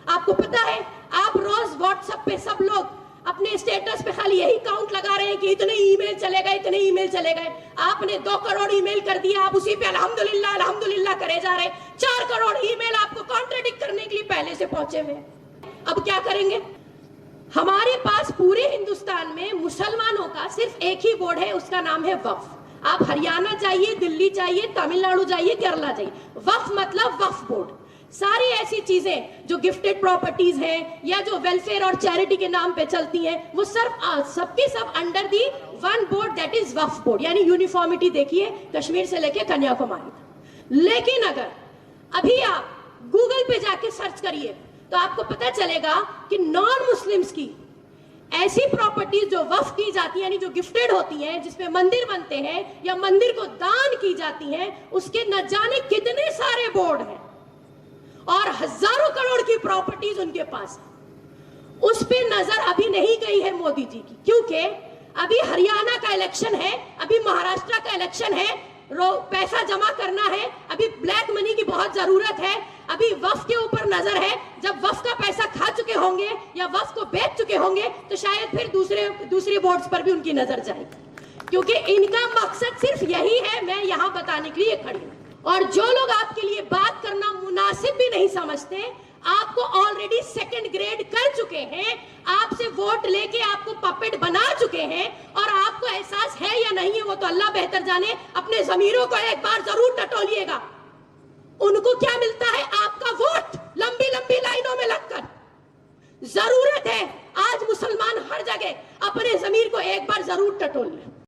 आपको पता है, आप रोज व्हाट्सएप पे सब लोग अपने स्टेटस पे खाली यही काउंट लगा रहे हैं कि इतने ईमेल चले गए, इतने ईमेल चले गए। आपने 2 करोड़ ईमेल कर दिया, आप उसी पे अल्हम्दुलिल्लाह अल्हम्दुलिल्लाह करे जा रहे। 4 करोड़ ईमेल आपको कॉन्ट्रडिक्ट करने के लिए पहले से पहुंचे हुए। अब क्या करेंगे? हमारे पास पूरे हिंदुस्तान में मुसलमानों का सिर्फ एक ही बोर्ड है, उसका नाम है वक्फ। आप हरियाणा जाइए, दिल्ली जाइए, तमिलनाडु जाइए, केरला जाइए, वक्फ मतलब वक्फ बोर्ड। सारी ऐसी चीजें जो गिफ्टेड प्रॉपर्टीज हैं या जो वेलफेयर और चैरिटी के नाम पे चलती हैं, वो सबके सब under the one board, that is Waqf board. यानी यूनिफॉर्मिटी देखिए कश्मीर से लेके कन्याकुमारी तक। लेकिन अगर अभी आप गूगल पे जाके सर्च करिए तो आपको पता चलेगा कि नॉन मुस्लिम्स की ऐसी प्रॉपर्टीज जो वक्फ की जाती है, यानी जो गिफ्टेड होती हैं, जिसमें मंदिर बनते हैं या मंदिर को दान की जाती हैं, उसके न जाने कितने सारे बोर्ड हैं और हजारों करोड़ की प्रॉपर्टीज उनके पास है। उस पे नजर अभी नहीं गई है मोदी जी की, क्योंकि अभी हरियाणा का इलेक्शन है, अभी महाराष्ट्र का इलेक्शन है, पैसा जमा करना है, अभी ब्लैक मनी की बहुत जरूरत है, अभी वक्फ के ऊपर नजर है। जब वक्फ का पैसा खा चुके होंगे या वक्फ को बेच चुके होंगे तो शायद फिर दूसरे बोर्ड्स पर भी उनकी नजर जाएगी, क्योंकि इनका मकसद सिर्फ यही है। मैं यहां बताने के लिए खड़ी हूं। और जो लोग आपके लिए बात करना मुनासिब भी नहीं समझते, आपको ऑलरेडी सेकंड ग्रेड कर चुके हैं, आपसे वोट लेके आपको पपेट बना चुके हैं, और आपको एहसास है या नहीं है वो तो अल्लाह बेहतर जाने। अपने जमीरों को एक बार जरूर टटोलिएगा। उनको क्या मिलता है? आपका वोट, लंबी लंबी लाइनों में लगकर। जरूरत है आज मुसलमान हर जगह अपने जमीर को एक बार जरूर टटोल लें।